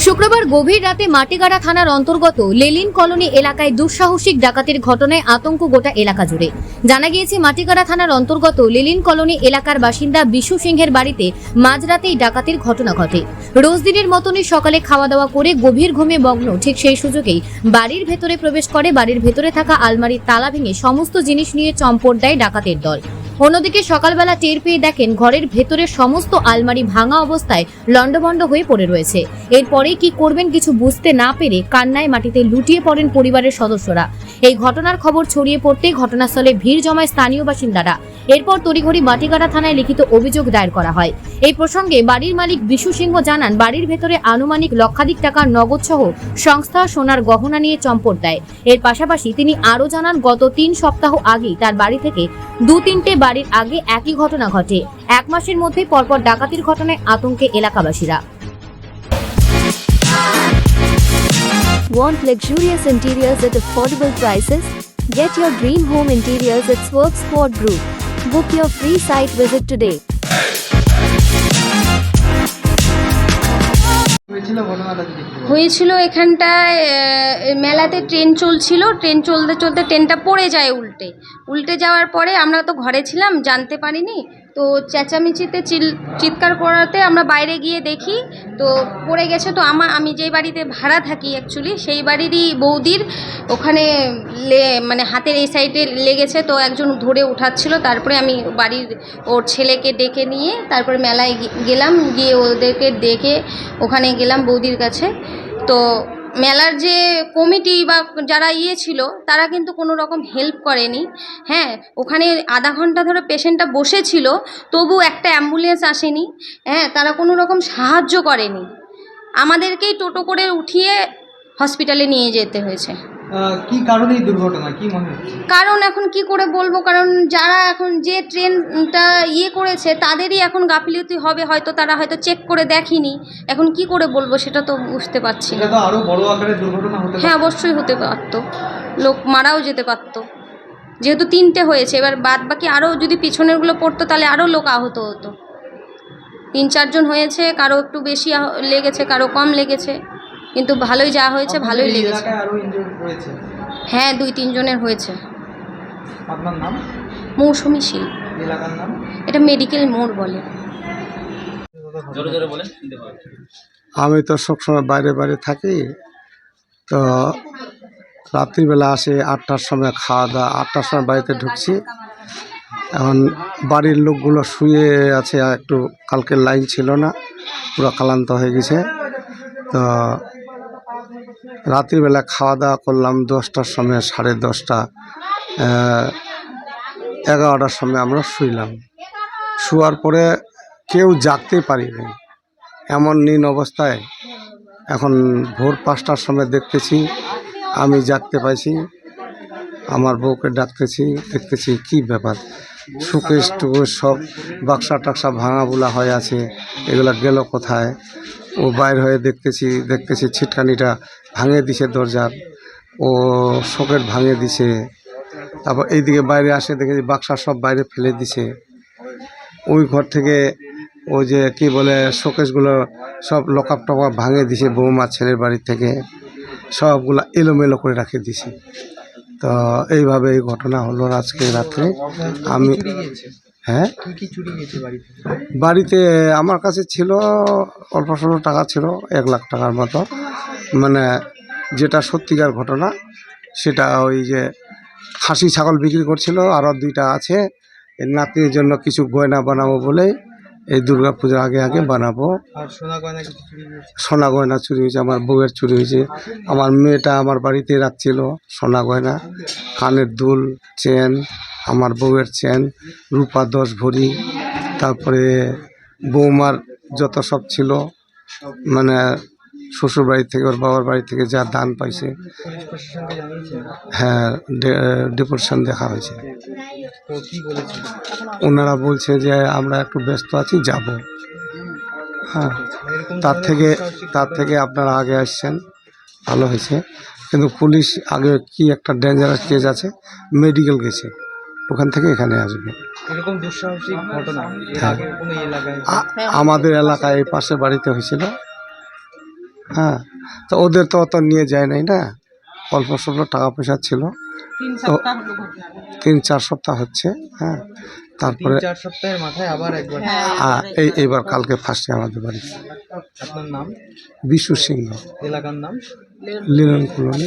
শুক্রবার গভীর রাতে মাটিগাড়া থানার অন্তর্গত লেলিন কলোনি এলাকায় দুঃসাহসিক ডাকাতির ঘটনায় আতঙ্ক গোটা এলাকা জুড়ে। জানা গিয়েছে, মাটিগাড়া থানার অন্তর্গত লেলিন কলোনি এলাকার বাসিন্দা বিশু সিংহের বাড়িতে মাঝরাতেই ডাকাতির ঘটনা ঘটে। রোজ দিনের মতনই সকালে খাওয়া দাওয়া করে গভীর ঘুমে মগ্ন ঠিক সেই সুযোগেই বাড়ির ভেতরে প্রবেশ করে। বাড়ির ভেতরে থাকা আলমারির তালা ভেঙে সমস্ত জিনিস নিয়ে চম্পট দেয় ডাকাতের দল। অন্যদিকে সকালবেলা টের পেয়ে দেখেন ঘরের ভেতরে সমস্ত আলমারি ভাঙা অবস্থায় লন্ডভন্ড হয়ে পড়ে রয়েছে। এরপরেই কি করবেন কিছু বুঝতে না পেরে কান্নায় মাটিতে লুটিয়ে পড়েন পরিবারের সদস্যরা। এই ঘটনার খবর ছড়িয়ে পড়তেই ঘটনাস্থলে ভিড় জমায় স্থানীয় বাসিন্দারা। এরপর তড়িঘড়ি মাটিগাড়া থানায় লিখিত অভিযোগ দায়ের করা হয়। এই প্রসঙ্গে বাড়ির মালিক বিশু সিংহ জানান, বাড়ির ভেতরে আনুমানিক লক্ষাধিক টাকার নগদ সহ সংস্থা সোনার গহনা নিয়ে চম্পট দেয়। এর পাশাপাশি তিনি আরও জানান, গত 3 সপ্তাহ আগেই তার বাড়ি থেকে 2-3টে বাড়ির আগে একই ঘটনা ঘটে। 1 মাসের মধ্যে পরপর ডাকাতির ঘটনায় আতঙ্কে এলাকাবাসীরা। Want luxurious interiors at affordable prices? Get your dream home interiors at Swerve Sport Group. Book your free site visit today. হয়েছিল এখানটায় মেলাতে ট্রেন চলছিল, ট্রেন চলতে চলতে ট্রেনটা পড়ে যায় উল্টে যাওয়ার পরে আমরা তো ঘরে ছিলাম, জানতে পারিনি। তো চেঁচামেচিতে চিৎকার করাতে আমরা বাইরে গিয়ে দেখি তো পড়ে গেছে। তো আমি যেই বাড়িতে ভাড়া থাকি অ্যাকচুয়ালি সেই বাড়িরই বৌদির ওখানে মানে হাতের এই সাইডে লেগেছে। তো একজন ধরে উঠাচ্ছিল, তারপরে আমি বাড়ির ওর ছেলেকে ডেকে নিয়ে তারপরে মেলায় গেলাম, গিয়ে ওদেরকে ডেকে ওখানে গেলাম বৌদির কাছে। তো মেলার যে কমিটি বা যারা ছিল তারা কিন্তু কোনো রকম হেল্প করেনি। হ্যাঁ, ওখানে আধা ঘন্টা ধরে পেশেন্টটা বসেছিল, তবু একটা অ্যাম্বুলেন্স আসেনি। হ্যাঁ, তারা কোনো রকম সাহায্য করেনি, আমাদেরকেই টোটো করে উঠিয়ে হসপিটালে নিয়ে যেতে হয়েছে। কি কারণে এই দুর্ঘটনা, কি মনে হচ্ছে? কারণ এখন কি করে বলবো, কারণ যারা এখন যে ট্রেনটা করেছে তাদেরই এখন গাফিলতি হবে, হয়তো তারা হয়তো চেক করে দেখেনি। এখন কি করে বলবো সেটা তো বুঝতে পারছি না। এটা তো আরো বড় আকারের দুর্ঘটনা হতে পারে। হ্যাঁ, অবশ্যই হতে পারত, লোক মারাও যেতে পারত। যেহেতু 3টে হয়েছে, এবার বাদ বাকি আরও যদি পিছনেরগুলো পড়তো তাহলে আরও লোক আহত হতো। 3-4 জন হয়েছে, কারো একটু বেশি লেগেছে, কারো কম লেগেছে, কিন্তু ভালোই যা হয়েছে ভালোই লেগেছে। হ্যাঁ, 2-3 জনের হয়েছে। আপনার নাম? মৌসুমী শীল। এলাকার নাম? এটা মেডিকেল মোড় বলে। আমি তো সবসময় বাইরে বাইরে থাকি, তো রাত্রিবেলা আসে 8টার সময়, খাওয়া দাওয়া 8টার সময় বাড়িতে ঢুকছি। এখন বাড়ির লোকগুলো শুয়ে আছে, একটু কালকে লাইন ছিল না, পুরো ক্লান্ত হয়ে গেছে। তো রাত্রিবেলা খাওয়া দাওয়া করলাম 10টার সময়, 10:30, 11টার সময় আমরা শুইলাম। শোয়ার পরে কেউ জাগতে পারিনি, এমন নীন অবস্থায়। এখন ভোর 5টার সময় দেখতেছি, আমি জাগতে পাইছি, আমার বউকে দেখতেছি কি ব্যাপার, শোকেস টুকেস সব বাক্সা টাক্সা ভাঙা বোলা হয়ে আছে, এগুলো গেল কোথায়? ও বাইর হয়ে দেখতেছি ছিটকানিটা ভাঙে দিছে দরজার, ও শোকেট ভাঙে দিছে। তারপর এইদিকে বাইরে আসে দেখেছি বাক্সা সব বাইরে ফেলে দিছে। ওই ঘর থেকে ওই যে কি বলে শোকেসগুলো সব লকআপ টকআপ ভাঙে দিছে, বৌমা ছেলের বাড়ি থেকে সবগুলো এলোমেলো করে রাখে দিছে। তো এইভাবে এই ঘটনা হলো আজকে রাত্রে। আমি হ্যাঁ, বাড়িতে আমার কাছে ছিল অল্প স্বল্প টাকা ছিল, 1 লাখ টাকার মতো। মানে যেটা সত্যিকার ঘটনা সেটা ওই যে খাসি ছাগল বিক্রি করছিল, আরও 2টা আছে, এর নাতির জন্য কিছু গয়না বানাবো বলে এই দুর্গা পূজার আগে বানাবো। সোনা গয়না চুরি হয়েছে, আমার বউয়ের চুরি হয়েছে, আমার মেয়েটা আমার বাড়িতে রাখছিল সোনা গয়না, কানের দুল, চেন, আমার বউয়ের চেন, রূপা 10 ভরি, তারপরে বৌমার যত সব ছিল, মানে শ্বশুর বাড়ি থেকে ওর বাবার বাড়ি থেকে যা দান পাইছে। হ্যাঁ, ডেপুটেশন দেখা হয়েছে। ওনারা বলছে যে আমরা একটু ব্যস্ত আছি, যাব। হ্যাঁ, তার থেকে আপনারা আগে আসছেন, ভালো হয়েছে। কিন্তু পুলিশ আগে কি একটা ডেঞ্জারাস কেস আছে, মেডিকেল গেছে, ওখান থেকে এখানে আসবে। এরকম দুঃসাহসিক ঘটনা আমাদের এলাকায় এই পাশে বাড়িতে হয়েছিল। হ্যাঁ, তো ওদের তো অত নিয়ে যায় নাই না, অল্প স্বল্প টাকা পয়সা ছিল। তো 3-4 সপ্তাহ হচ্ছে। হ্যাঁ, তারপরে 3-4 সপ্তাহের মাথায় আবার একবার। এইবার কালকে ফার্স্টে আমাদের বাড়িতে। আপনার নাম? বিশু সিংহ, এলাকার নাম? লিলন কলোনি।